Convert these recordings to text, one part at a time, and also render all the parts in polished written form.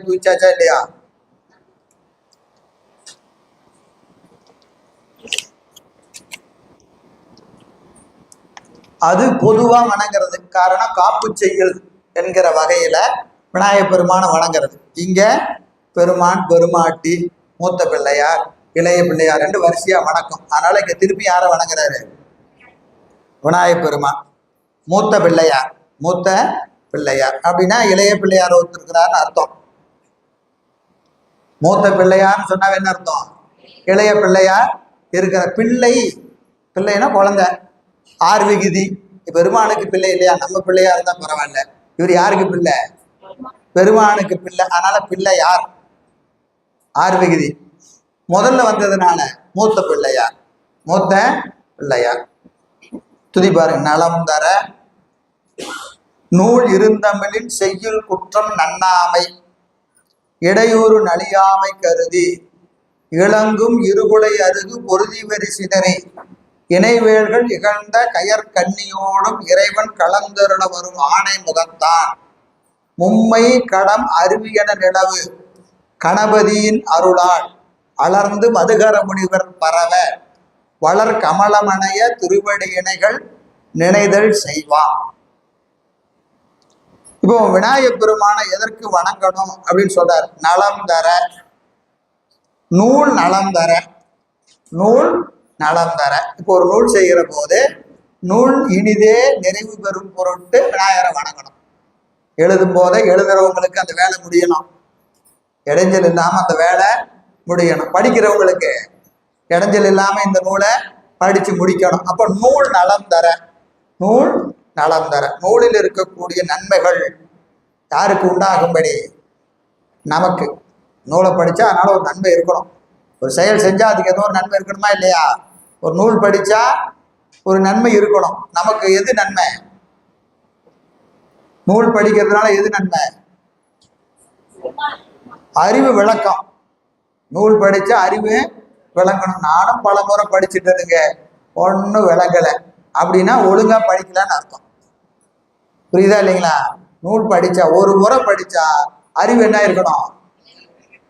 தூச்சாச்சா இல்லையா? அது பொதுவா வணங்குறது. காரணம் காப்பு செய்யல் என்கிற வகையில விநாயகப் பெருமான வணங்குறது. இங்க பெருமான், பெருமாட்டி, மூத்த பிள்ளையார், இளைய பிள்ளையார் என்று வரிசையா வணக்கம். அதனால இங்க திருப்பி யாரை வணங்குறாரு? விநாயகப் பெருமான். மூத்த பிள்ளையார், மூத்த பிள்ளையார் அப்படின்னா இளைய பிள்ளையார் ஒருத்தருக்கிறான்னு அர்த்தம். மூத்த பிள்ளையார்னு சொன்னா என்ன அர்த்தம்? இளைய பிள்ளையார் இருக்கிற பிள்ளை. பிள்ளைன்னா குழந்தை. ஆறு விகுதி. பெருமானுக்கு பிள்ளை இல்லையா? நம்ம பிள்ளையா இருந்தா பரவாயில்ல. இவர் யாருக்கு பிள்ளை? பெருமானுக்கு பிள்ளை. அதனால பிள்ளை யார்? ஆறு விகுதி முதல்ல வந்ததுனால மூத்த பிள்ளையார், மூத்த பிள்ளையார். துதி பாருங்க. நலம் தர நூல் இருந்தமிழின் செய்யுள் குற்றம் நன்னாமை இடையூறு நலியாமை கருதி இளங்கும் இருகுலை அருகு பொருதி வரி சிதறி இணைவேள்கள் இகழ்ந்த கயற்கண்ணியோடும் இறைவன் கலந்தருள வரும் ஆணை முகத்தான் மும்மை கடம் அருவியன நிலவு கணபதியின் அருளால் அலர்ந்து மதுகர முனிவர் பரவ வளர் கமலமனைய திருவடி இணைகள் நினைதல் செய்வான். இப்போ விநாயகப் பெருமான எதற்கு வணங்கணும் அப்படின்னு சொல்றார்? நலம் தர, நூல் நலம் தர, நூல் நலம் தர. இப்போ ஒரு நூல் செய்கிற போது நூல் இனிதே நிறைவு பெறும் பொருட்டு விநாயகரை வணங்கணும். எழுதும் போதே எழுதுறவங்களுக்கு அந்த வேலை முடியணும், இடைஞ்சல் இல்லாம அந்த வேலை முடியணும். படிக்கிறவங்களுக்கு இடைஞ்சல் இல்லாம இந்த நூலை படிச்சு முடிக்கணும். அப்ப நூல் நலம் தர, நூல் நலம் தர. நூலில் இருக்கக்கூடிய நன்மைகள் யாருக்கு உண்டாகும்படி? நமக்கு. நூலை படிச்சா அதனால ஒரு நன்மை இருக்கணும். ஒரு செயல் செஞ்சா அதுக்கு ஏதோ ஒரு நன்மை இருக்கணுமா இல்லையா? ஒரு நூல் படிச்சா ஒரு நன்மை இருக்கணும். நமக்கு எது நன்மை? நூல் படிக்கிறதுனால எது நன்மை? அறிவு விளக்கம். நூல் படிச்சா அறிவு விளங்கணும். நானும் பல முறை படிச்சுட்டதுங்க, ஒன்றும் விளங்கலை அப்படின்னா ஒழுங்கா படிக்கலான்னு அர்த்தம். புரியுதா இல்லைங்களா? நூல் படிச்சா, ஒரு முறை படிச்சா அறிவு என்ன இருக்கணும்?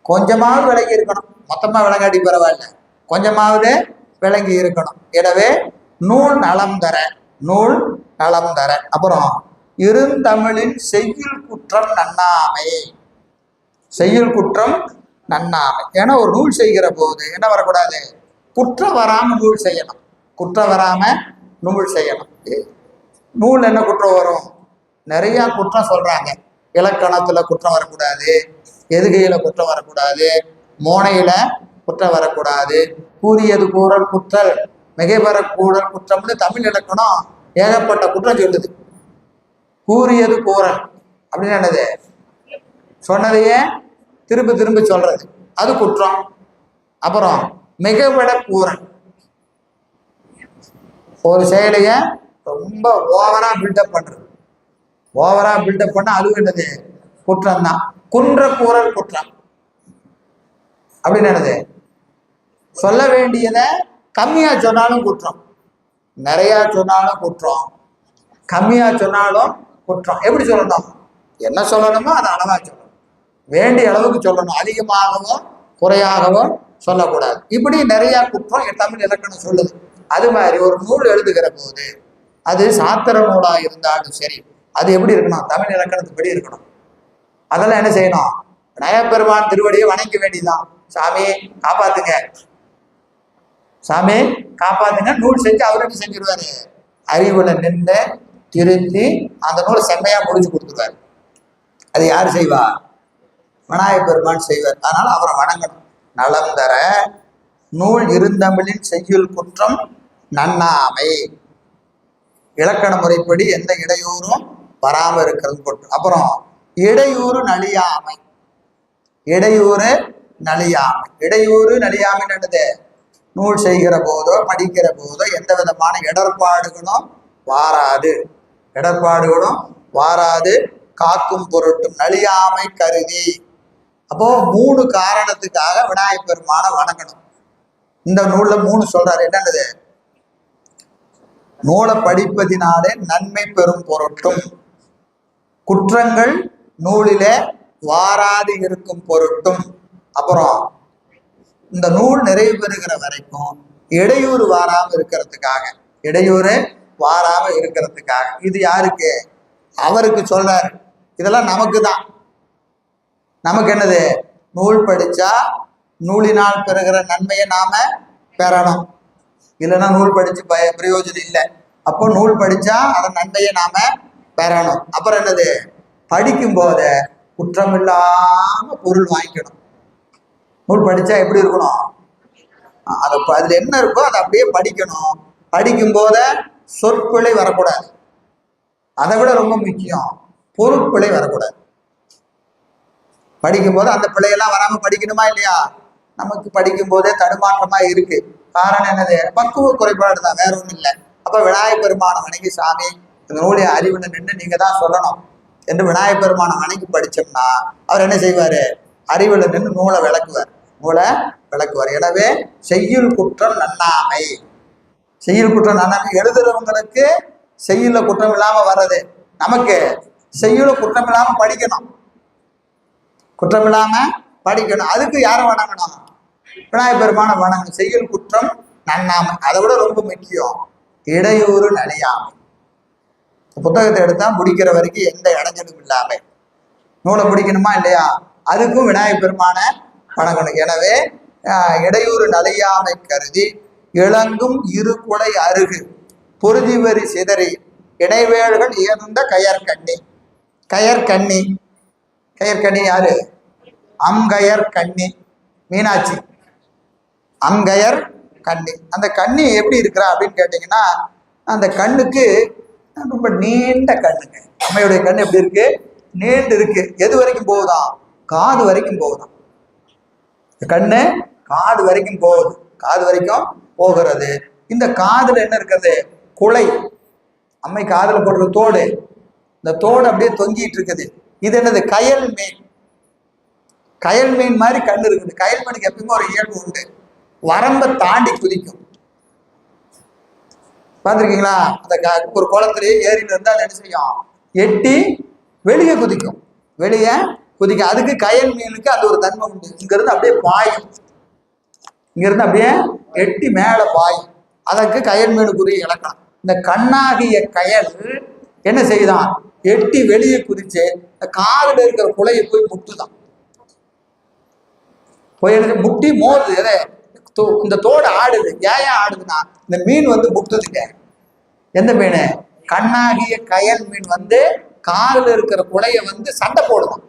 கொஞ்சமாவது விளங்கி இருக்கணும். மொத்தமா விளங்காட்டி பரவாயில்ல, கொஞ்சமாவது விளங்கி இருக்கணும். எனவே நூல் நலம் தர, நூல் நலம் தர. அப்புறம் இருந்தமிழின் செய்யுள் குற்றம் நன்னாமை, செய்யுள் குற்றம் நன்னாமை. ஏன்னா ஒரு நூல் செய்கிற போது என்ன வரக்கூடாது? குற்றம் வராம நூல் செய்யணும். குற்றம் வராம நூல் செய்யணும். நூல் என்ன குற்றம் வரும்? நிறைய குற்றம் சொல்றாங்க. இலக்கணத்துல குற்றம் வரக்கூடாது, எதுகையில குற்றம் வரக்கூடாது, மோனையில குற்றம் வரக்கூடாது, கூறியது கூறல் குற்றல் மிகைபெற கூறல் குற்றம்னு தமிழ் இலக்கணம் ஏகப்பட்ட குற்றம் சொல்லுது. கூறியது கூறல் அப்படின்னு என்னது? சொன்னதையே திரும்ப திரும்ப சொல்றது, அது குற்றம். அப்புறம் மிகைபட கூறல், ஒரு செயலைய ரொம்ப ஓவரா பில்டப் பண்றது. ஓவரா பில்டப் பண்ண அது என்னது? குற்றம் தான். குன்ற கூறல் குற்றம் அப்படின்னு என்னது? சொல்ல வேண்டியதை கம்மியா சொன்னாலும் குற்றம், நிறைய சொன்னாலும் குற்றம், கம்மியா சொன்னாலும் குற்றம். எப்படி சொல்லணும்? என்ன சொல்லணுமோ அதை அளவா சொல்லணும், வேண்டிய அளவுக்கு சொல்லணும், அதிகமாகவும் குறையாகவும் சொல்லக்கூடாது. இப்படி நிறைய குற்றம் தமிழ் இலக்கணம் சொல்லுது. அது மாதிரி ஒரு நூல் எழுதுகிற போது அது சாத்திர நூலா இருந்தாலும் சரி, அது எப்படி இருக்கணும்? தமிழ் இலக்கணத்துப்படி இருக்கணும். அதெல்லாம் என்ன செய்யணும்? விநாயகப் பெருமான் திருவடியை வணங்க வேண்டியதான். சாமி காப்பாத்துங்க, சாமி காப்பாத்துங்க. நூல் செஞ்சு அவருக்கு செஞ்சிருவாரு. அறிவுல நின்று திருத்தி அந்த நூல் செம்மையா முடிச்சு கொடுத்துருவாரு. அது யாரு செய்வா? விநாயகப் பெருமான் செய்வார். அதனால அவரை வணங்கணும். நலம் தர நூல் இருந்தமிழின் செய்யுள் குற்றம் நன்னாமை, இலக்கண முறைப்படி எந்த இடையூறும் வராம இருக்கிறது போட்டு. அப்புறம் இடையூறு நலியாமை, இடையூறு நலியாமை. இடையூறு நலியாமை என்னது? நூல் செய்கிற போதோ படிக்கிற போதோ எந்த விதமான இடர்பாடுகளும் வாராது, இடர்பாடுகளும் வாராது காக்கும் பொருட்டும் நலியாமை கருதி. அப்போ 3 காரணத்துக்காக விநாயகப் பெருமான வணங்கணும். இந்த நூல்ல 3 சொல்றாரு. என்னது? நூலை படிப்பதினாலே நன்மை பெறும் பொருட்டும், குற்றங்கள் நூலிலே வாராது இருக்கும் பொருட்டும், அப்புறம் இந்த நூல் நிறைவு பெறுகிற வரைக்கும் இடையூறு வாராம இருக்கிறதுக்காக, இடையூறு வாராம இருக்கிறதுக்காக. இது யாருக்கு? அவருக்கு சொல்றாரு. இதெல்லாம் நமக்கு தான். நமக்கு என்னது? நூல் படிச்சா நூலினால் பெறுகிற நன்மையை நாம பெறணும். இல்லைன்னா நூல் படிச்சு பிரயோஜனம் இல்லை. அப்போ நூல் படிச்சா அதன் நன்மையை நாம பெறணும். அப்புறம் என்னது? படிக்கும் போத குற்றம் இல்லாம பொருள் வாங்கிக்கணும். நூல் படிச்சா எப்படி இருக்கணும்? அதுல என்ன இருக்கோ அதை அப்படியே படிக்கணும். படிக்கும் போத சொற்பிழை வரக்கூடாது. அதை விட ரொம்ப முக்கியம் பொருட்பிழை வரக்கூடாது. படிக்கும் போது அந்த பிள்ளையெல்லாம் வராம படிக்கணுமா இல்லையா? நமக்கு படிக்கும் போதே தடுமாற்றமா இருக்கு. காரணம் என்னது? பக்குவ குறைபாடு தான், வேற ஒண்ணும் இல்லை. அப்ப விநாயகப் பெருமானை வணங்கி, சாமி இந்த நூலை அறிவுல நின்று நீங்க தான் சொல்லணும் என்று விநாயகப் பெருமானை வணங்கி படிச்சோம்னா அவர் என்ன செய்வாரு? அறிவுல நின்று நூலை விளக்குவார். எனவே செய்யுள் குற்றம் நன்னாமை. செய்யுள் குற்றம் நன்னாமை எழுதுறவங்களுக்கு செய்யுள்ள குற்றம் இல்லாம வர்றது. நமக்கு செய்யுள்ள குற்றம் இல்லாம படிக்கணும். குற்றம் இல்லாம படிக்கணும். அதுக்கு யாரை வணங்கணும்? விநாயகப் பெருமானை வணங்கணும். செய்யுள் குற்றம் நன்னாமை. அதை விட ரொம்ப முக்கியம் இடையூறு நலியாமை. புத்தகத்தை எடுத்தா முடிக்கிற வரைக்கும் எந்த இடைஞ்சலும் இல்லாம நூலை முடிக்கணுமா இல்லையா? அதுக்கும் விநாயகப் பெருமானை வணங்கணும். எனவே இடையூறு நலியாமை கருதி இளங்கும் இரு குலை அருகு பொருதிவரி சிதறி இடைவேள்கள் இயர்ந்த கயற்கண்ணி. கயற்கண்ணி, கயற்கண்ணி யாரு? அங்கயர் கண்ணி மீனாட்சி. அங்கயர் கண்ணி. அந்த கண்ணி எப்படி இருக்கிறா அப்படின்னு கேட்டீங்கன்னா, அந்த கண்ணுக்கு ரொம்ப நீண்ட கண்ணுங்க. அம்மையுடைய கண் எப்படி இருக்கு? நீண்டு இருக்கு. எது வரைக்கும் போகுதான்? காது வரைக்கும் போகுதான். கண்ணு காது வரைக்கும் போகுது. காது வரைக்கும் போகிறது. இந்த காதுல என்ன இருக்கிறது? குலை. அம்மை காதுல போடுற தோடு. இந்த தோடு அப்படியே தொங்கிட்டு இருக்குது. இது என்னது? கயல் மீன். கயல் மீன் மாதிரி கண்ணு இருக்குது. கயல் மீனுக்கு எப்பயுமே ஒரு இயல்பு உண்டு, வரம்பை தாண்டி குதிக்கும். பார்த்துருக்கீங்களா? அந்த ஒரு குளத்திலேயே ஏரியில இருந்தால் அது என்ன செய்யும்? எட்டி வெளியே குதிக்கும். வெளியே குதிக்கும். அதுக்கு கயல் மீனுக்கு அது ஒரு தன்மை உண்டு. இங்கிருந்து அப்படியே பாயும். இங்கிருந்து அப்படியே எட்டி மேலே பாயும். அதற்கு கயல் மீனுக்குரிய இலக்கணம். இந்த கண்ணாகிய கயல் என்ன செய்யுதான்? எட்டி வெளியே குதிச்சு காதுல இருக்கிற குலையை போய் முட்டுதான். போய் எனக்கு முட்டி மோதுது. எதை? இந்த தோடு ஆடுது. ஏன் ஆடுதுன்னா இந்த மீன் வந்து முட்டுதுங்க. எந்த மீன்? கண்ணாகிய கயல் மீன் வந்து காதுல இருக்கிற குலைய வந்து சண்டை போடுதான்.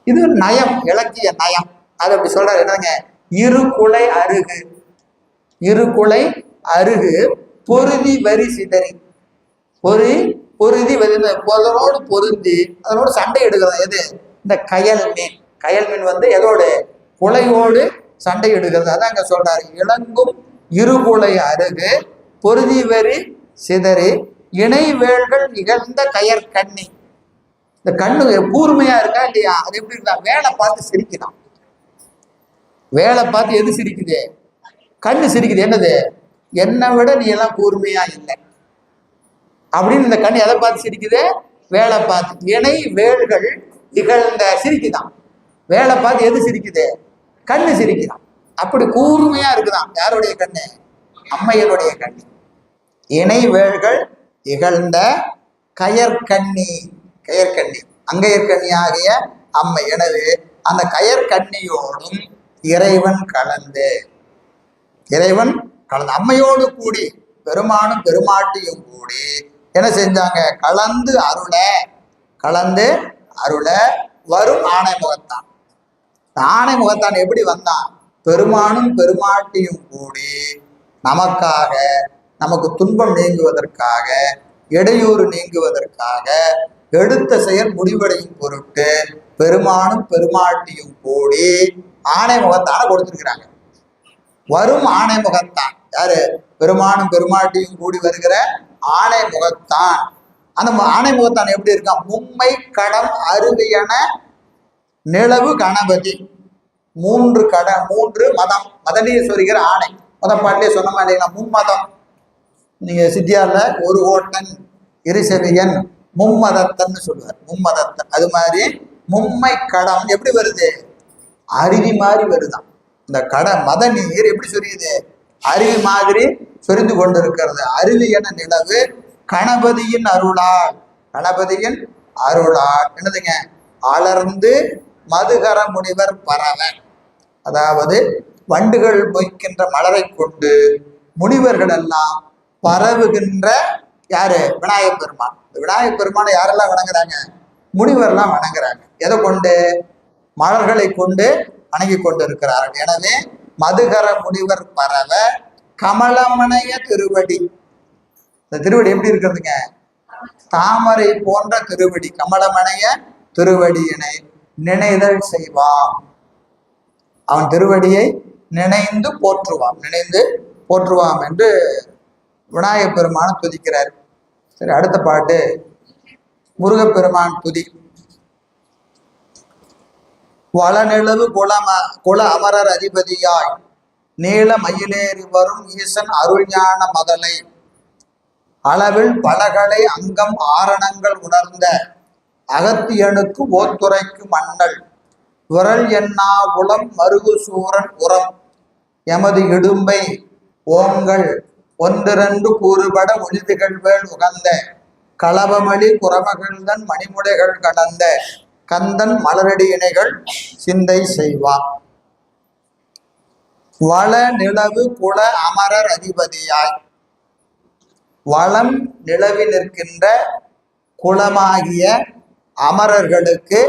இது நயம், இலக்கிய நயம். அது அப்படி சொல்றாரு. என்னங்க? இரு குலை அருகு. இரு குலை அருகு பொருதி வரி சிதறி. பொருதி பொருளோடு பொருந்தி அதனோடு சண்டை எடுக்கிறது. எது? இந்த கயல் மீன். கயல் மீன் வந்து எதோடு? குலையோடு சண்டை எடுக்கிறது. அதான் அங்க சொல்றாரு. இளங்கும் இருகுலை அருகு பொருதி வரி சிதறி இணைவேள்கள் நிகழ்ந்த கயற்கண்ணி. இந்த கண்ணு கூர்மையா இருக்கா இல்லையா? அது எப்படி இருக்கா? வேலை பார்த்து சிரிக்குதான். வேலை பார்த்து எது சிரிக்குது? கண்ணு சிரிக்குது. என்னது? என்னை விட நீ எல்லாம் கூர்மையா இல்லை அப்படின்னு இந்த கண்ணு எதை பார்த்து சிரிக்குது? வேலை பார்த்து. இணை வேள்கள் நிகழ்ந்த சிரிக்குதான். வேலை பார்த்து எது சிரிக்குது? கண்ணு சிரிக்குதான். அப்படி கூர்மையா இருக்குதான். யாருடைய கண்ணு? அம்மையனுடைய கண்ணு. இணை வேள்கள் இகழ்ந்த கயற்கண்ணி. கயற்கண்ணி அங்கையற்கண்ணி ஆகிய அம்மை. எனவே அந்த கயற்கண்ணியோடும் இறைவன் கலந்து அம்மையோடு கூடி பெருமானும் பெருமாட்டியும் கூடி என்ன செஞ்சாங்க? கலந்து அருள வரும் ஆணை முகத்தான். ஆணை முகத்தான் எப்படி வந்தான்? பெருமானும் பெருமாட்டியும் கூடி நமக்காக, நமக்கு துன்பம் நீங்குவதற்காக, இடையூறு நீங்குவதற்காக எடுத்த செயல் முடிவடையும் பொருட்டு பெருமானும் பெருமாட்டியும் கூடி ஆணை முகத்தான கொடுத்திருக்கிறாங்க. வரும் ஆணை முகத்தான் யாரு? பெருமானும் பெருமாட்டியும் கூடி வருகிற ஆணை முகத்தான். அந்த ஆணை முகத்தான் எப்படி இருக்கான்? மும்மை கடம் அருவியன நிலவு கணபதி. மூன்று மதம். மதனீஸ்வரிகிற ஆணை முதப்பாட்டிலே சொன்னமா இல்லைங்களா? மும்மதம். நீங்க சித்தியார்ல ஒரு ஓட்டன் இருசெவியன் மும்மதத்தன்னு சொல்லுவார். மும்மதத்தன். அது மாதிரி மும்மை கடம் எப்படி வருது? அருவி மாதிரி வருதான். இந்த மத நீர் எப்படி சொரியுது? அருவி மாதிரி சொரிந்து கொண்டிருக்கிறது. அருவி என நிலவு கணபதியின் அருளால், கணபதியின் அருளால் என்னதுங்க? அலர்ந்து மதுகர முனிவர் பரவ, அதாவது வண்டுகள் மொய்க்கின்ற மலரை கொண்டு முனிவர்கள் எல்லாம் பரவுகின்ற யாரு? விநாயகப் பெருமான். விநாயகப் பெருமானை யாரெல்லாம் வணங்குறாங்க? முனிவர்லாம் வணங்குறாங்க. எதை கொண்டு? மலர்களை கொண்டு வணங்கி கொண்டு இருக்கிறார்கள். எனவே மதுகர முனிவர் பரவ கமலமனைய திருவடி, இந்த திருவடி எப்படி இருக்கிறதுங்க? தாமரை போன்ற திருவடி, கமலமனைய திருவடியினை நினைதல் செய்வான். அவன் திருவடியை நினைந்து போற்றுவான், நினைந்து போற்றுவான் என்று விநாயகப் பெருமான துதிக்கிறார். சரி, அடுத்த பாட்டு முருகப்பெருமான் துதி. வளநிலவு குல அமரர் அதிபதியாய் நீல மயிலேறி வரும் ஈசன் அருள்ஞான மதலை அளவில் பலகலை அங்கம் ஆரணங்கள் உணர்ந்த அகத்தியனுக்கு ஓத்துரைக்கு மன்னல் விரல் எண்ணா குலம் மருகு சூரன் உரம் எமது இடும்பை ஓங்கள் ஒன்றிரண்டு கூறுபட ஒளிதுகள் வேள் உகந்த களபமளி குரமகள்தன் மணிமுடைகள் கடந்த கந்தன் மலரடி இணைகள் சிந்தை செய்வான். வள நிலவு குல அமரர் அதிபதியாய், வளம் நிலவி நிற்கின்ற குலமாகிய அமரர்களுக்கு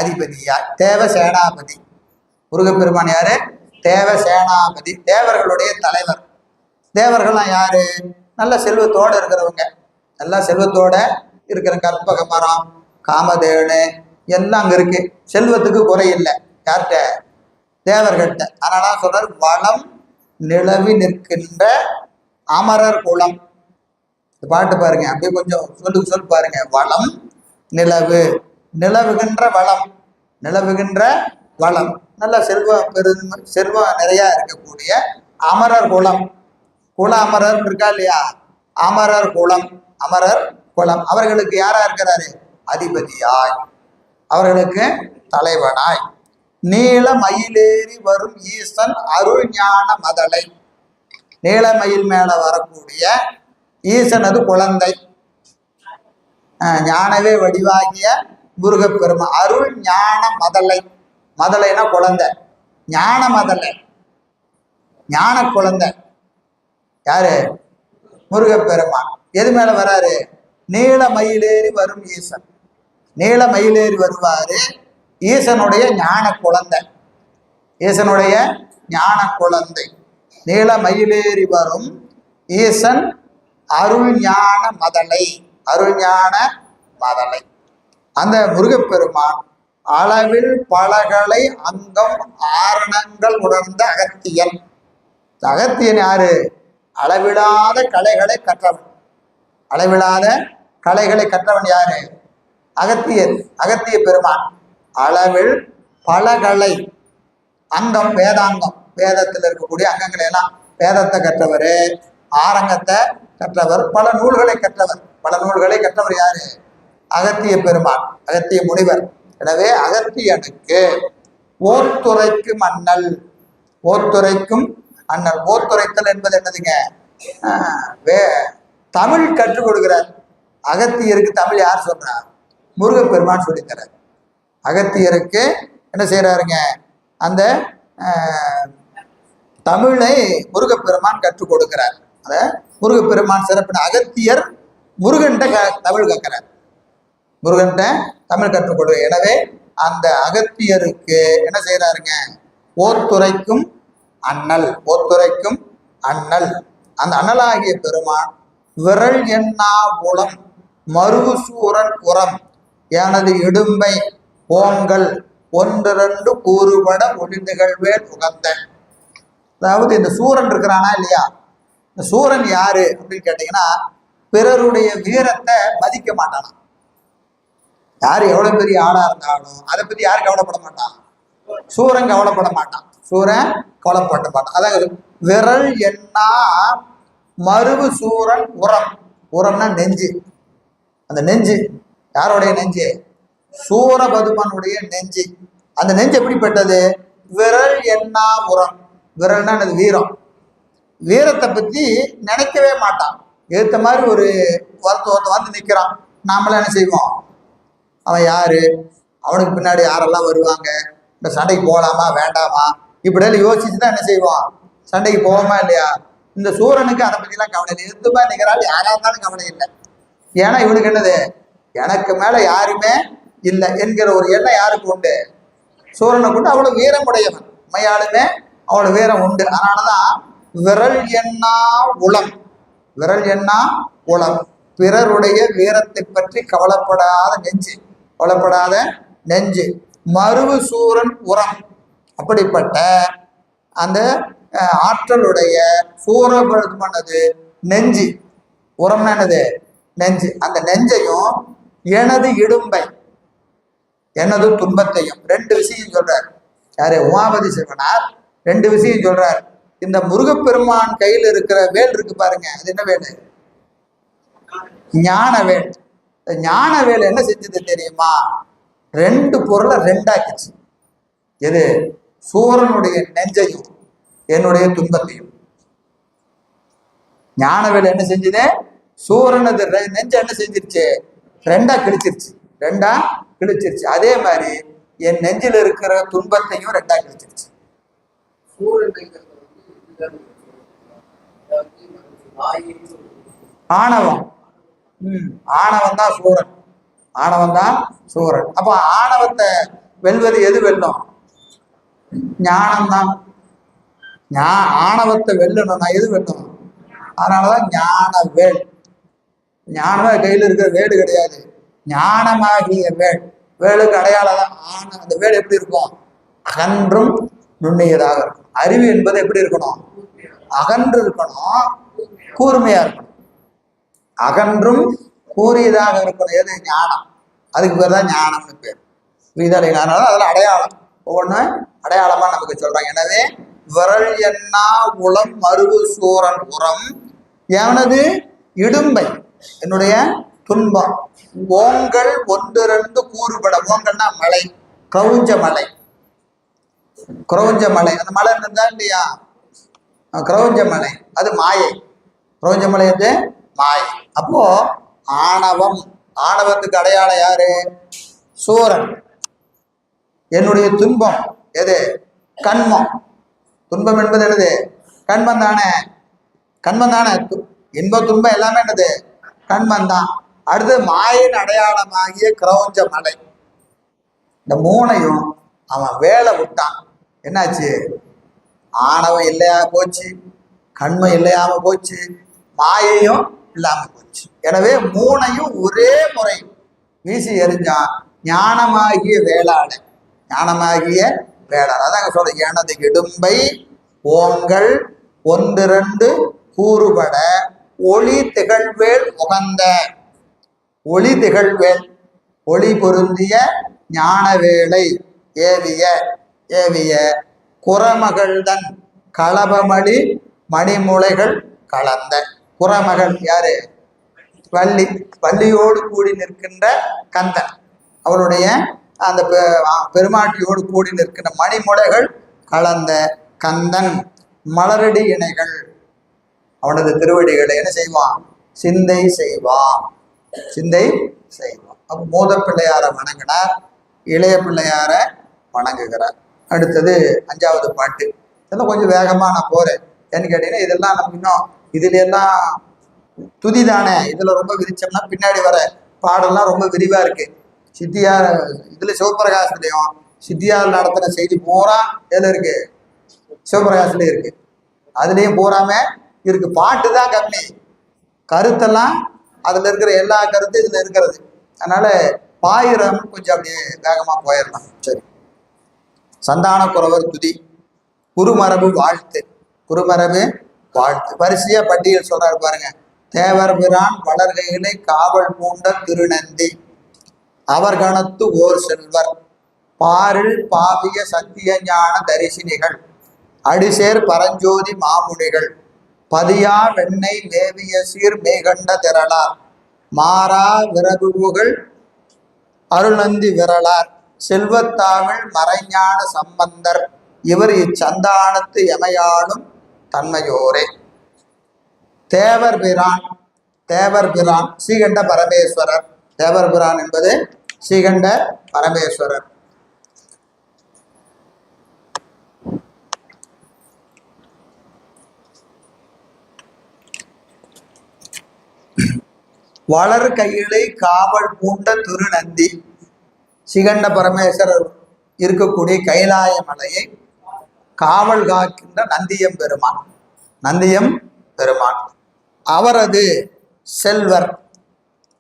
அதிபதியாய், தேவ சேனாபதி. முருகப்பெருமான் யாரு? தேவ சேனாபதி, தேவர்களுடைய தலைவர். தேவர்கள்லாம் யாரு? நல்ல செல்வத்தோட இருக்கிறவங்க, நல்ல செல்வத்தோட இருக்கிற கற்பக மரம், காமதேனு எல்லாம் அங்க இருக்கு. செல்வத்துக்கு குறையில்லை. யார்கிட்ட? தேவர்கள்ட்ட. அதனால சொல்றார் வளம் நிலவி நிற்கின்ற அமரர் குலம். பாட்டு பாருங்க, அப்படியே கொஞ்சம் சொல்லு பாருங்க. வளம் நிலவு, நிலவுகின்ற வளம், நிலவுகின்ற வளம், நல்ல செல்வம் நிறைய இருக்கக்கூடிய அமரர் குலம். குல அமரர் இருக்கா இல்லையா? அமரர் குலம், அமரர் குலம். அவர்களுக்கு யாரா இருக்கிறாரு? அதிபதியாய், அவர்களுக்கு தலைவனாய். நீல மயிலேறி வரும் ஈசன் அருள் ஞான மதலை, நீல மயில் மேல வரக்கூடிய ஈசன் அது குழந்தை. ஞானவே வடிவாகிய முருகப்பெருமா அருள் ஞான மதலை, மதலைனா குழந்தை, ஞான மதலை, ஞான குழந்தை யாரு? முருகப்பெருமான். எது மேல வராரு? நீல மயிலேறி வரும் ஈசன், நீல மயிலேறி வருவாரு. ஈசனுடைய ஞான குழந்தை, ஈசனுடைய ஞான குழந்தை. நீல மயிலேறி வரும் ஈசன் அருள் ஞான மதலை, அருள் ஞான மதலை. அந்த முருகப்பெருமான் அளவில் பலகலை அங்கம் ஆரணங்கள் உணர்ந்த அகத்தியன். அகத்தியன் யாரு? அளவிலாத கலைகளை கற்றவன். அளவிலாத கலைகளை கற்றவன் யாரு? அகத்தியர், அகத்திய பெருமான். அளவில் பலகலை அங்கம், வேதாங்கம், வேதத்தில் இருக்கக்கூடிய அங்கங்களை எல்லாம், வேதத்தை கற்றவர், ஆரங்கத்தை கற்றவர், பல நூல்களை கற்றவர். பல நூல்களை கற்றவர் யாரு? அகத்திய பெருமான், அகத்திய முனிவர். எனவே அகத்தியனுக்கு ஓத்துரைக்கும் அண்ணல், ஓத்துரைக்கும் அண்ணல். ஓத்துரைத்தல் என்பது என்னதுங்க? தமிழ் கற்றுக் கொடுக்கிறார். அகத்தியருக்கு தமிழ் யார் சொல்றா? முருகப்பெருமான் சொல்லித்தரார். அகத்தியருக்கு என்ன செய்யறாருங்க? அந்த தமிழை முருகப்பெருமான் கற்றுக் கொடுக்கிறார். அத முருகப்பெருமான் சிறப்பின அகத்தியர் முருகன்ட்ட தமிழ் கற்கிறார், முருகன்ட்ட தமிழ் கற்றுக் கொடு. எனவே அந்த அகத்தியருக்கு என்ன செய்யறாருங்க? ஓத்துரைக்கும் அண்ணல், ஓத்துரைக்கும் அண்ணல். அந்த அண்ணலாகிய பெருமான் விரல் எண்ணா குலம் மருகு சூரன் உரம் எனது இடும்பை ஓங்கள் ஒன்றிரண்டு கூறுபட ஒளிந்துகள்வேல் உகந்த. அதாவது இந்த சூரன் இருக்கிறானா இல்லையா? இந்த சூரன் யாரு அப்படின்னு கேட்டீங்கன்னா, பிறருடைய வீரத்தை மதிக்க மாட்டானா. யாரு எவ்வளவு பெரிய ஆளா இருந்தாலும் அதை பத்தி யாரு கவலைப்பட மாட்டான்? சூரன் கவலைப்பட மாட்டான், சூரன் கவலைப்பட மாட்டான். அதாவது விரல் எண்ணா மருவு சூரன் உரம், உரம்னா நெஞ்சு. அந்த நெஞ்சு யாருடைய நெஞ்சு? சூரபதுமனுடைய நெஞ்சு. அந்த நெஞ்சு எப்படிப்பட்டது? விரல் எண்ணா உரம். விரல்னா அது வீரம். வீரத்தை பத்தி நினைக்கவே மாட்டான். ஏத்த மாதிரி ஒரு ஒருத்த வந்து நிக்கிறான், நாமளாம் என்ன செய்வோம்? அவன் யாரு, அவனுக்கு பின்னாடி யாரெல்லாம் வருவாங்க, இந்த சண்டைக்கு போகலாமா வேண்டாமா, இப்படியெல்லாம் யோசிச்சு தான் என்ன செய்வான், சண்டைக்கு போவோமா இல்லையா? இந்த சூரனுக்கு அதை பத்திலாம் கவலை இல்லை. எதுமா நிற்கிறாள் யாரா இருந்தாலும் கவலை இல்லை. ஏன்னா இவனுக்கு என்னது, எனக்கு மேல யாருமே இல்லை என்கிற ஒரு எண்ணம் யாருக்கு உண்டு? சூரனை கொண்டு அவ்வளவு வீரமுடையவன், உண்மையாலுமே அவ்வளவு வீரம் உண்டு. அதனாலதான் விரல் எண்ணா உளம். விரல் எண்ணா உளம், பிறருடைய வீரத்தை பற்றி கவலைப்படாத நெஞ்சு, கவலைப்படாத நெஞ்சு. மருவு சூரன் உரம். அப்படிப்பட்ட அந்த ஆற்றலுடைய சூரபதுமனது நெஞ்சு. உரம்னா என்னது? நெஞ்சு. அந்த நெஞ்சையும் எனது இடும்பை, எனது துன்பத்தையும், ரெண்டு விஷயம் சொல்றார். யாரு? உமாபதி சிவனார் ரெண்டு விஷயம் சொல்றார். இந்த முருகப்பெருமான் கையில் இருக்கிற வேல் இருக்கு பாருங்க, அது என்ன வேல்? ஞான வேல். ஞான வேல் என்ன செஞ்சது தெரியுமா? ரெண்டு பொருளை ரெண்டாக்கிச்சு. எது? சூரனுடைய நெஞ்சையும் என்னுடைய துன்பத்தையும். ஞான வேல் என்ன செஞ்சது? சூரனது நெஞ்ச என்ன செஞ்சிருச்சு? ரெண்டா கிழிச்சிருச்சு. ரெண்டா கிழிச்சிருச்சு. அதே மாதிரி என் நெஞ்சில் இருக்கிற துன்பத்தையும் ரெண்டா கிழிச்சிருச்சு. ஆணவம். ஆணவம் தான் சூரன். ஆணவம் தான் சூரன். அப்ப ஆணவத்தை வெல்வது எது வெல்லும்? ஞானம்தான். ஆணவத்தை வெல்லணும்னா எது வெல்லும்? அதனாலதான் ஞான வேல். ஞானமா கையில் இருக்கிற வேடு கிடையாது, ஞானமாகிய வேல். வேலுக்கு அடையாளம் தான் ஆன. அந்த வேல் எப்படி இருக்கும்? அகன்றும் நுண்ணியதாக இருக்கும். அறிவு என்பது எப்படி இருக்கணும்? அகன்று இருக்கணும், கூர்மையா இருக்கணும். அகன்றும் கூறியதாக இருக்கணும். எது? ஞானம். அதுக்கு பேர் தான் ஞானம்னு பேர். அதனால அதுல அடையாளம் ஒவ்வொன்று அடையாளமா நமக்கு சொல்றாங்க. எனவே விரல் எண்ணா உளம் மருவு சூரன் உரம் எவனது இடும்பை, என்னுடைய துன்பம். ஓங்கள் ஒன்று ரெண்டு கூறுபட. ஓங்கல்னா மலை, கிரௌஞ்ச மலை. கிரௌஞ்ச மலை, அந்த மலை இருந்தா இல்லையா? கிரௌஞ்ச மலை அது மாயை. கிரௌஞ்ச மலை வந்து மாயை. அப்போ ஆணவம், ஆணவத்துக்கு அடையாளம் யாரு? சூரன். என்னுடைய துன்பம் எது? கண்மம். துன்பம் என்பது என்னது? கண்மம் தானே. கண்மம் தானே. இன்ப துன்பம் எல்லாமே என்னது? கண்மம் தான். அடுத்து மாயின் அடையாளமாகிய கிரௌஞ்ச மலை. இந்த மூணையும் அவன் வேலை விட்டான். என்னாச்சு? ஆணவம் இல்லையா போச்சு, கண்மம் இல்லையாம போச்சு, மாயையும் இல்லாம போச்சு. எனவே மூணையும் ஒரே முறை வீசி எறிஞ்சான். ஞானமாகிய வேளாளை, ஞானமாகிய வேளாளை. அதாங்க சொல்ற, எனது இடும்பை ஓங்கள் ஒன்று ரெண்டு கூறுபட ஒளி திகழ்வேல் உகந்த. ஒளி திகழ்வேல், ஒளி பொருந்திய ஞானவேளை ஏவிய ஏவிய குறமகள்தன் களபமணி மணிமுளைகள் கலந்த. குறமகள் யாரு? வள்ளி. வள்ளியோடு கூடி நிற்கின்ற கந்தன். அவருடைய அந்த பெருமாட்டியோடு கூடி நிற்கின்ற மணிமுளைகள் கலந்த கந்தன். மலரடி இணைகள். அவனது திருவடிகளை என்ன செய்வான்? சிந்தை செய்வான். சிந்தை செய்வான். அப்ப மூத பிள்ளையார வணங்கினார், இளைய பிள்ளையார வணங்குகிறார். அடுத்தது 5வது பாட்டு. இதெல்லாம் கொஞ்சம் வேகமா நான் போறேன். ஏன்னு கேட்டீங்கன்னா இதெல்லாம் நம்ம இன்னும் இதுல எல்லாம் துதி தானே. இதுல ரொம்ப விரிச்சோம்னா பின்னாடி வர பாடெல்லாம் ரொம்ப விரிவா இருக்கு. சித்தியார் இதுல சிவபிரகாசத்துலயும் சித்தியார் நடத்தின செய்தி பூரா எதுல இருக்கு? சிவபிரகாசத்துல இருக்கு. அதுலயும் பூராம இருக்கு. பாட்டு தான் கம்மி, கருத்தெல்லாம் அதுல இருக்கிற எல்லா கருத்தும் இதுல இருக்கிறது. அதனால பாயிரம் கொஞ்சம் அப்படியே வேகமா போயிடலாம். சரி. சந்தான குறவர் துதி, குருமரபு வாழ்த்து. குருமரபு வாழ்த்து வரிசையா பட்டியல் சொல்றாரு பாருங்க. தேவர் பிரான் வளர்கைகளை காவல் பூண்ட திருநந்தி, அவர் கணத்து ஓர் செல்வர், பாரில் பாவிய சத்திய ஞான தரிசினிகள், அடிசேர் பரஞ்சோதி மாமுனிகள், பதியா வெண்ணெய் மேவிய சீர் மேகண்ட திரளார், மாறா விரகுகள் அருள்நந்தி விரலார் செல்வத்தாமிழ் மறைஞான சம்பந்தர் இவர் இச்சந்தானத்து எமையாளும் தன்மையோரே. தேவர் பிரான், தேவர் பிரான் ஸ்ரீகண்ட பரமேஸ்வரர். தேவர் பிரான் என்பது ஸ்ரீகண்ட பரமேஸ்வரர். வளர் கையிலை காவல் பூண்ட திருநந்தி. ஸ்ரீகண்ட பரமேஸ்வரர் இருக்கக்கூடிய கைலாய மலையை காவல் காக்கின்ற நந்தியம் பெருமான். நந்தியம் பெருமான் அவரது செல்வர்,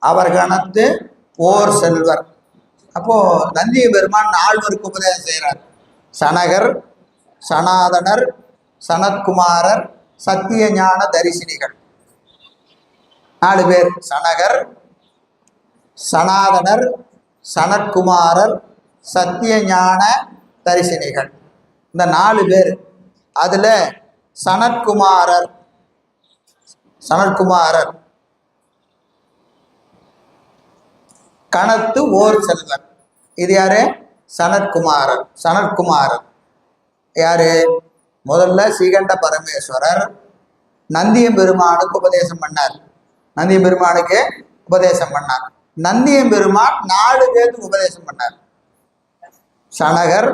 அவர் கணத்து ஓர் செல்வர். அப்போ நந்திய பெருமான் 4 பேருக்கு உபதேசம் செய்கிறார். சனகர், சனாதனர், சனத்குமாரர், சத்திய ஞான தரிசினிகள். 4 பேர். சனகர், சனாதனர், சனத்குமாரர், சத்திய ஞான தரிசினிகள். இந்த 4 பேர். அதுல சனத்குமாரர், சனத்குமாரர் கணத்து ஓர் செல்வர். இது யாரு? சனத்குமாரர். சனத்குமாரர் யாரு? முதல்ல ஸ்ரீகண்ட பரமேஸ்வரர் நந்தியம் பெருமானுக்கு உபதேசம் பண்ணார். நந்தியம் பெருமானுக்கு உபதேசம் பண்ணார். நந்தியம் பெருமான் 4 பேருக்கு உபதேசம் பண்ணார். சனகர்,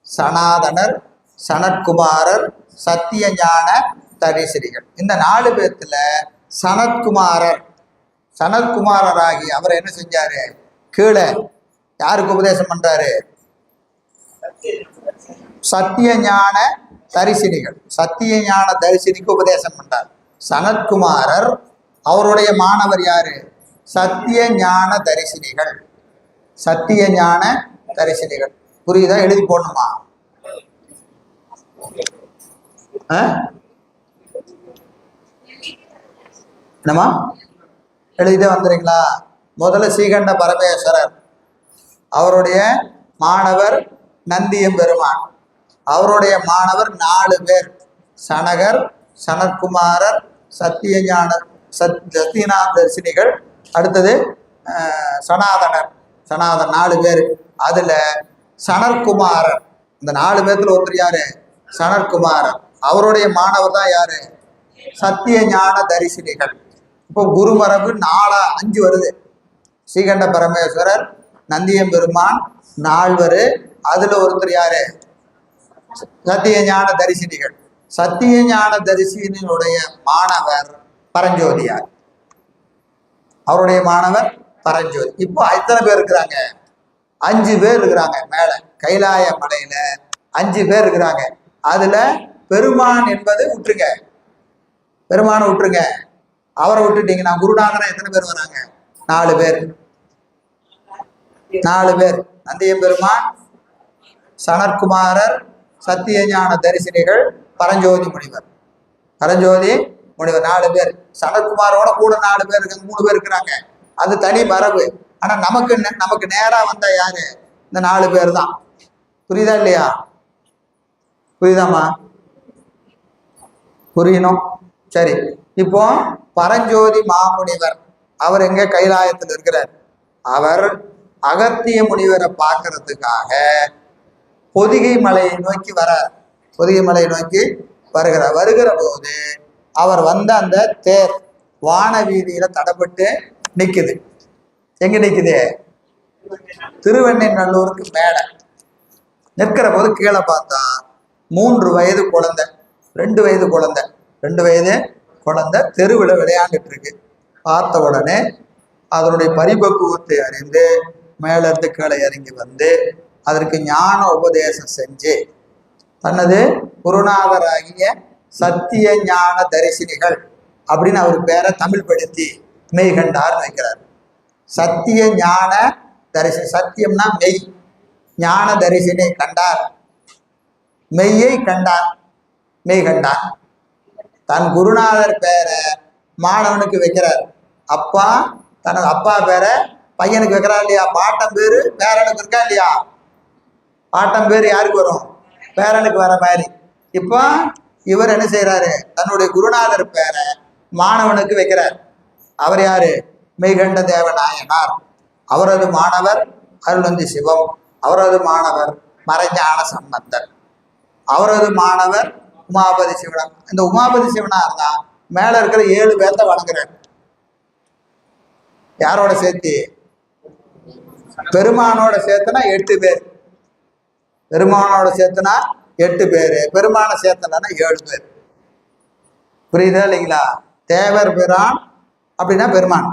சனாதனர், சனத்குமாரர், சத்திய ஞான தரிசிரிகள். இந்த 4 பேர்த்துல சனத்குமாரர், சனத்குமாரராகி அவர் என்ன செஞ்சாரு? கீழே யாருக்கு உபதேசம் பண்றாரு? சத்திய ஞான தரிசினிகள். சத்திய ஞான தரிசினிக்கு உபதேசம் பண்றார். சனத்குமாரர் அவருடைய மாணவர் யாரு? சத்திய ஞான தரிசினிகள். சத்திய ஞான தரிசினிகள். புரியுதா? எழுதி போடணுமா? என்னமா எழுதிட்டே வந்துடுறீங்களா? முதல்ல ஸ்ரீகண்ட பரமேஸ்வரர், அவருடைய மாணவர் நந்தியம் பெருமான், அவருடைய மாணவர் 4 பேர். சனகர், சனத்குமாரர், சத்தியஞான சத்தியநாத தரிசினிகள். அடுத்தது சனாதனர். சனாதன் 4 பேர். அதுல சனற்குமாரர், இந்த 4 பேர்த்துல ஒருத்தர் யாரு? சனற்குமாரர். அவருடைய மாணவர் தான் யாரு? சத்திய ஞான தரிசினிகள். இப்போ குருமரபு 4 5 வருது. ஸ்ரீகண்ட பரமேஸ்வரர், நந்தியம் பெருமான், 4. அதுல ஒருத்தர் யாரு? சத்திய ஞான தரிசினிகள். சத்திய ஞான தரிசினுடைய மாணவர் பரஞ்சோதியார். அவருடைய மாணவர் பரஞ்சோதி. இப்போ எத்தனை பேர் இருக்கிறாங்க? 5 பேர் இருக்கிறாங்க. மேல கைலாய மலையில 5 பேர் இருக்கிறாங்க. அதுல பெருமான் என்பது விட்டுருங்க, பெருமானை விட்டுருங்க, அவரை விட்டுட்டீங்கன்னா குருநாதனா எத்தனை பேர் வராங்க? 4 பேர். 4 பேர். நந்தியம் பெருமான், சனற்குமாரர், சத்திய ஞான தரிசினிகள், பரஞ்சோதி முனிவர். பரஞ்சோதி முனிவர் 4 பேர். சனத்குமாரோட கூட 4 பேர் இருக்காங்க, 3 பேர் இருக்கிறாங்க. அது தனி மரபு. ஆனா நமக்கு நேரா வந்த யாரு? இந்த 4 பேர் தான். புரியுதா இல்லையா? புரியுதாமா? புரியணும். சரி. இப்போ பரஞ்சோதி மாமுனிவர் அவர் எங்க? கைலாயத்தில் இருக்கிறார். அவர் அகத்திய முனிவரை பார்க்கறதுக்காக பொதிகை மலையை நோக்கி வரார். பொதிகை மலையை நோக்கி வருகிறார். வருகிற போது அவர் வந்த அந்த தேர் வான வீதியில தடப்பட்டு நிக்குது. எங்க நிக்குது? திருவெண்ணெய்நல்லூருக்கு மேல நிற்கிற போது கீழே பார்த்தா 3 வயது குழந்தை, 2 வயது குழந்தை, 2 வயது குழந்தை தெருவில் விளையாண்டுட்டு இருக்கு. பார்த்த உடனே அதனுடைய பரிபக்குவத்தை அறிந்து மேலிருந்து கீழே இறங்கி வந்து அதற்கு ஞான உபதேசம் செஞ்சு தனது குருநாதராகிய சத்திய ஞான தரிசினிகள் அப்படின்னு அவர் பேரை தமிழ் படுத்தி மெய்கண்டார்னு வைக்கிறார். சத்திய ஞான தரிசி, சத்தியம்னா மெய், ஞான தரிசினை கண்டார், மெய்யை கண்டார், மெய் கண்டார். தன் குருநாதர் பேரை மாணவனுக்கு வைக்கிறார். அப்பா தனது அப்பா பேரை பையனுக்கு வைக்கிறார் இல்லையா? பாட்டம் பேரு பேரனுக்கு இருக்கா இல்லையா? பாட்டம் பேர் யாருக்கு வரும்? பேரனுக்கு வர மாதிரி. இப்போ இவர் என்ன செய்யறாரு? தன்னுடைய குருநாதர் பேரை மாணவனுக்கு வைக்கிறார். அவர் யாரு? மெய்கண்ட தேவநாயனார். அவரது மாணவர் அருளந்தி சிவம். அவரது மாணவர் மறைஞான சம்பந்தர். அவரது மாணவர் உமாபதி சிவனார். இந்த உமாபதி சிவனார் தான் மேல இருக்கிற 7 பேர்த்த வணங்குறார். யாரோட சேர்த்து? பெருமானோட சேர்த்துனா 8 பேர். பெருமானோட சேர்த்துனா 8 பேர். பெருமான சேர்த்தனா 7 பேர். புரியுதா இல்லைங்களா? தேவர் பிரான் அப்படின்னா பெருமான்.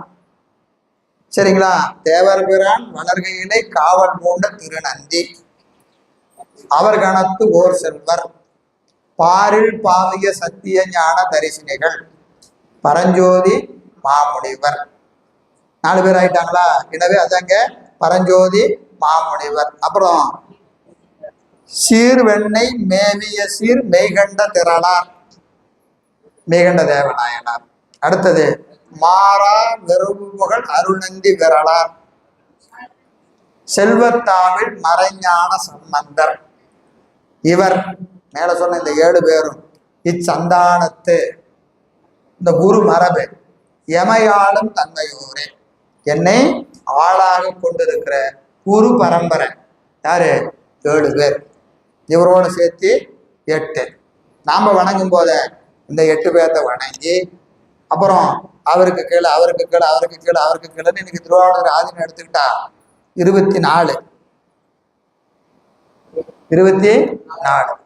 சரிங்களா? தேவர் பிரான் வளர்கையிலே காவல் பூண்ட திருநந்தி அவர் கணத்து ஓர் செல்வர் பாரில் பாவிய சத்திய ஞான தரிசினிகள் பரஞ்சோதி மாமுனிவர். 4 பேர் ஆயிட்டாங்களா? எனவே அதங்க பரஞ்சோதி மாமுனிவர். அப்புறம் சீர்வெண்ணை மேவிய சீர் மெய்கண்ட திரளார் மெய்கண்ட தேவநாயனார். அடுத்தது மாறா வெறுபுகள் அருணந்தி விரலார் செல்வத்தாமிழ் மறைஞான சம்பந்தர். இவர் மேல சொன்ன இந்த 7 பேரும் இச்சந்தானத்து இந்த குரு மரபு எமையாளும் தன்மையோரே என்னை ஆளாக கொண்டிருக்கிற குரு பரம்பரை. யாரு? 7 பேர். இவரோட சேர்த்து 8. நாம வணங்கும் போத இந்த 8 பேர்த்த வணங்கி அப்புறம் அவருக்கு கீழே அவருக்கு கீழே அவருக்கு கீழே அவருக்கு கீழேன்னு இன்னைக்கு திருவாவூர் ஆதீனம் எடுத்துக்கிட்டா 24.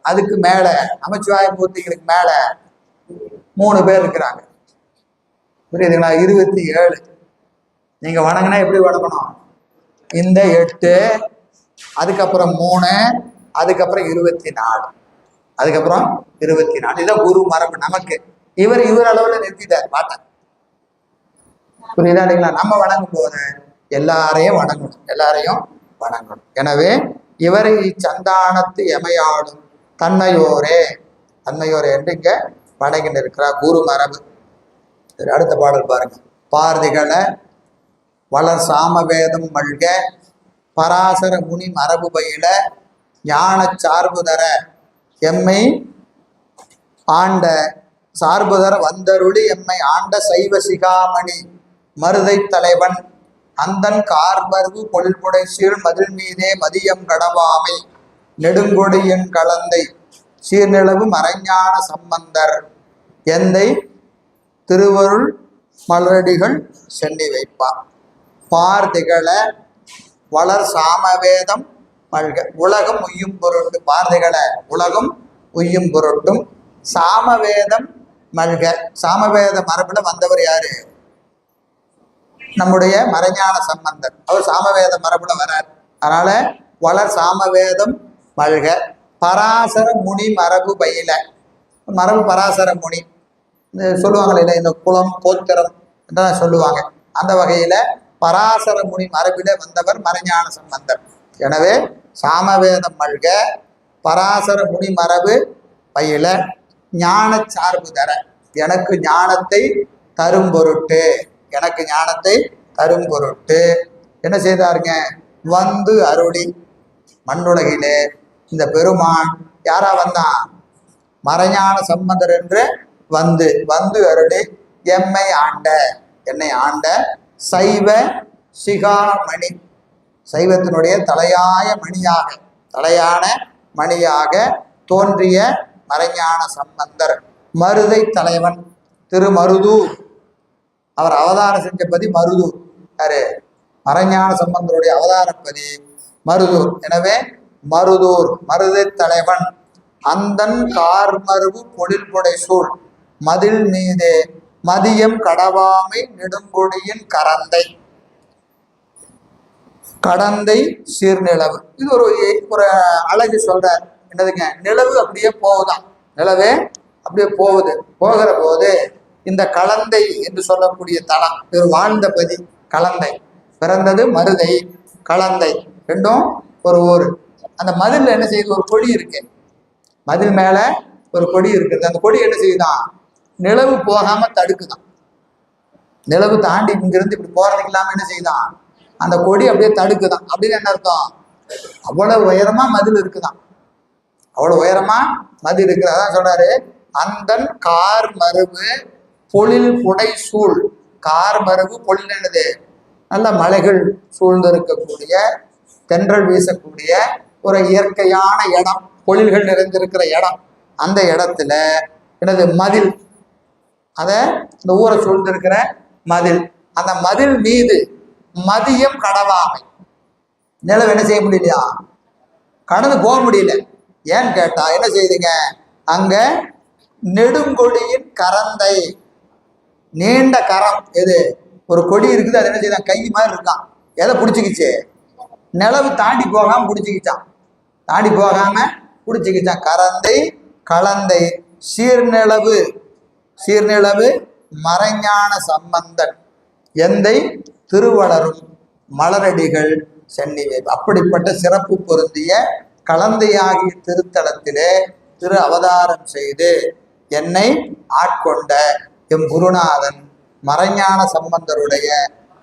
அதுக்கு மேல நமச்சிவாய மூர்த்திகளுக்கு மேல 3 பேர் இருக்கிறாங்க. புரியுதுங்களா? 27. நீங்க வணங்கினா எப்படி வணங்கணும்? இந்த 8, அதுக்கப்புறம் 3, அதுக்கப்புறம் 24, அதுக்கப்புறம் 24. இதான் குரு மரபு நமக்கு. இவர் அளவுல நிறுத்திட்டார் பாட்டார். புரியுதா இல்லைங்களா? நம்ம வணங்கும் போது எல்லாரையும் வணங்கணும். எனவே இவரை இச்சந்தானத்து எமையாடும் தன்மையோரே என்று இங்க வணங்கிட்டு இருக்கிறார். குரு மரபு. அடுத்த பாடல் பாருங்க. பார்திகள வளர் சாமவேதம் மல்க பராசர முனி மரபு பயில ஞான சார்புதர எம்மை ஆண்ட சார்புதர வந்தருளி எம்மை ஆண்ட சைவ சிகாமணி மருதை தலைவன் அந்தன் கார்மருவு பொழில்புடை சீர் மதில் மீதே மதியம் கடவாமை நெடுங்கொடியின் கலந்தை சீர்நிலவு மறைஞான சம்பந்தர் எந்தை திருவருள் மலரடிகள் சென்னி வைப்பார். பார்திகள வளர் சாமவேதம் மல்க உலகம் உய்யும் பொருட்டு. பார்திகள உலகம் உய்யும் பொருட்டும் சாமவேதம் மல்க. சாமவேத மரபுல வந்தவர் யாரு? நம்முடைய மறைஞான சம்பந்தர். அவர் சாமவேத மரபுல வரார். அதனால வளர் சாமவேதம் மல்க பராசர முனி மரபு பயில. மரபு பராசர முனி சொல்லுவாங்களே இல்லை, இந்த குலம் கோத்திரம் என்றால் சொல்லுவாங்க. அந்த வகையில பராசர முனி மரபில வந்தவர் மறைஞான சம்பந்தர். எனவே சாமவேதம் மல்க பராசர முனி மரபு பயில ஞான சார்பு தர எனக்கு ஞானத்தை தரும் பொருட்டு என்ன செய்தாருங்க? வந்து அருளி மண்ணுலகிலே இந்த பெருமான் யாரா வந்தான்? மறைஞான சம்பந்தர் என்று வந்து அருளி என்னை ஆண்ட சைவ சிகாமணி சைவத்தினுடைய தலையான மணியாக தோன்றிய மறைஞான சம்பந்தர் மருதை தலைவன் திருமருதூர். அவர் அவதாரம் செஞ்சபதி மருதூர். யாரு? மறைஞான சம்பந்தருடைய அவதாரப்பதி மருதூர். எனவே மருதூர் மருதை தலைவன் அந்தன் கார்மருவு பொழில்புடை சூழ் மதில் மீதே மதியம் கடவாமை நெடுங்கொடியின் கடந்தை சீர்நிலவு. இது ஒரு அழகு சொல்றார். என்னதுங்க? நிலவு அப்படியே போகுதான். நிலவே அப்படியே போகிற போது இந்த கலந்தை என்று சொல்லக்கூடிய தலம் இவர் வாழ்ந்த பதி கலந்தை. பிறந்தது மருதை, கலந்தை ரெண்டும் ஒரு ஊர். அந்த மதில் என்ன செய்யுது? ஒரு கொடி இருக்கு. மதில் மேல ஒரு கொடி இருக்குது. அந்த கொடி என்ன செய்யுதான்? நிலவு போகாம தடுக்குதான். நிலவு தாண்டி இங்கிருந்து இப்படி போறதுக்கு இல்லாம என்ன செய்யுதான்? அந்த கொடி அப்படியே தடுக்குதான். அப்படின்னு என்ன அர்த்தம்? அவ்வளவு உயரமா மதில் இருக்குதான். அவ்வளவு உயரமா மதில் இருக்குது. அதான் சொல்றாரு, அந்தன் கார் மருவு பொழில் புடை சூழ். கார் மருவு பொழில் என்னது? நல்ல மலைகள் சூழ்ந்திருக்கக்கூடிய தென்றல் வீசக்கூடிய ஒரு இயற்கையான இடம், பொழில்கள் நிறைந்திருக்கிற இடம். அந்த இடத்துல எனது மதில், அத இந்த ஊரை சூழ்ந்திருக்கிற மதில், அந்த மதில் மீது மதியம் கடவாமை, நிலவு என்ன செய்ய முடியலையா, கடந்து போக முடியல. ஏன்னு கேட்டா என்ன செய்யுதுங்க, அங்க நெடுங்கொடியின் கரந்தை, நீண்ட கரம், எது ஒரு கொடி இருக்குது, அது என்ன செய்யுதான், கை மாதிரி இருக்கான். எதை பிடிச்சிக்கிச்சு, நிலவு தாண்டி போகாம பிடிச்சிக்கிச்சான், தாண்டி போகாம பிடிச்சிக்கிச்சான். கரந்தை கலந்தை சீர்நிலவு, சீர்நிலவு மறைஞான சம்பந்தன் எந்தை திருவளரும் மலரடிகள் சென்னி வைப்பு. அப்படிப்பட்ட சிறப்பு பொருந்திய கலந்தையாகிய திருத்தலத்திலே திரு அவதாரம் செய்து என்னை ஆட்கொண்ட எம் குருநாதன் மறைஞான சம்பந்தருடைய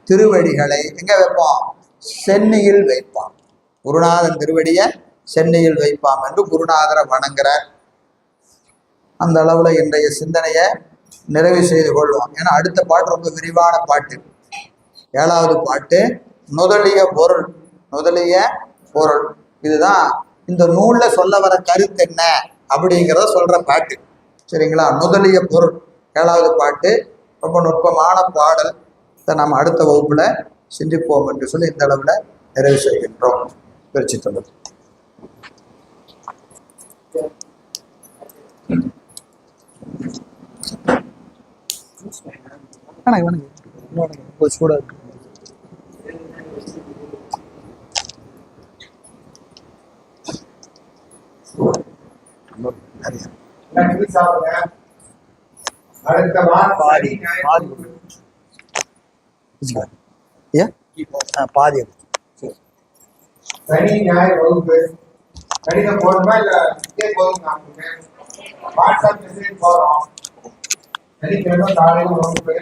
திருவடிகளை எங்க வைப்போம், சென்னியில் வைப்பான். குருநாதன் திருவடியை சென்னியில் வைப்பாம் என்று குருநாதரை வணங்குறார். அந்த அளவுல இன்றைய சிந்தனையை நிறைவு செய்து கொள்வோம். ஏன்னா அடுத்த பாட்டு ரொம்ப விரிவான பாட்டு. 7வது பாட்டு நுதலிய பொருள், நுதலிய பொருள். இதுதான் இந்த நூல்ல சொல்ல வர கருத்து என்ன அப்படிங்கிறத சொல்ற பாட்டு. சரிங்களா, நுதலிய பொருள் 7வது பாட்டு. ரொம்ப நுட்பமான பாடல். இதை நாம் அடுத்த வகுப்புல சிந்திப்போம் என்று சொல்லி இந்த அளவுல நிறைவு செய்கின்றோம். திருச்சிற்றம்பலம். சூடா இருக்கு. பாதி சனி ஞாயிறு வகுப்பு கடிதம் போடுமா இல்ல இதே போதும். வாட்ஸ்அப் மெசேஜ் போடுறோம். சனிக்கிழமை காலையில் வகுப்பு,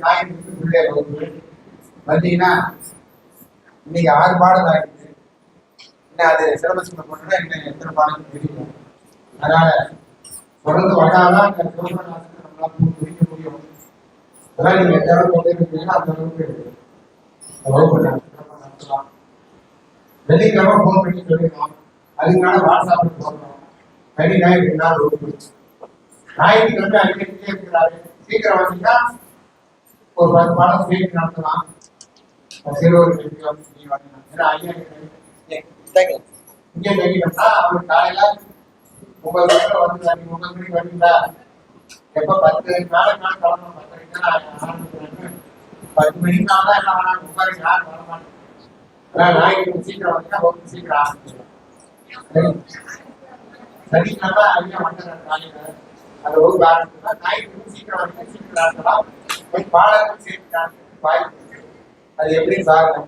ஞாயிற்றுக்கு பிள்ளை வகுப்பு வந்தீங்கன்னா இன்னைக்கு 6 பாடல் ஆகிடுது. இன்னும் அது சிலபஸ் போட்டோம்னா இன்னும் எத்தனை பாடல் தெரியும். அதனால தொடர்ந்து வந்தாதான் இந்த சிவபுராணத்தை நம்மளால முடிக்க முடியும். அதெல்லாம் நீங்க எந்த அளவுக்கு கொண்டு இருக்கீங்கன்னா அந்த அளவுக்கு வகுப்பு நடத்தலாம். வெள்ளிக்கிழமை போன் பண்ணி சொல்லிடலாம். அதுக்கான வாட்ஸ்அப்ல போடுறோம். சனி ஞாயிறு 2 நாள் வகுப்பு. ஞாயிற்றுக்கிழமை அடிக்கடிக்கே இருக்கிறாரு. சீக்கிரம் வந்தீங்கன்னா ஒரு 10 பாடம் சேர்த்து நடத்தலாம். சிறுவர் ஏன்னா ஐயா இங்கே தெரியும்னா அவர் காலையில 9 மணிக்கு வந்து 9 மணிக்கு வரீங்களா, எப்ப 10 நாளைக்கு கிளம்பணும். 10 மணிக்கு தான் என்ன பண்ணாங்க உட்காரி யாரும் வர மாட்டேன். ஞாயிற்று சீக்கிரம் வந்தீங்கன்னா வகுப்பு சீக்கிரம் ஆரம்பிச்சிடும். சனிக்கிழமை ஐயா வந்தாங்க காலையில அந்த வகுப்பு ஆரம்பிச்சுன்னா ஞாயிற்று சீக்கிரம் வந்து சீக்கிரம் ஆரம்பிக்கலாம். போய் பாடல்கள் சேர்த்து வாய்ப்பு இருக்கு. அது எப்படி பாருங்க.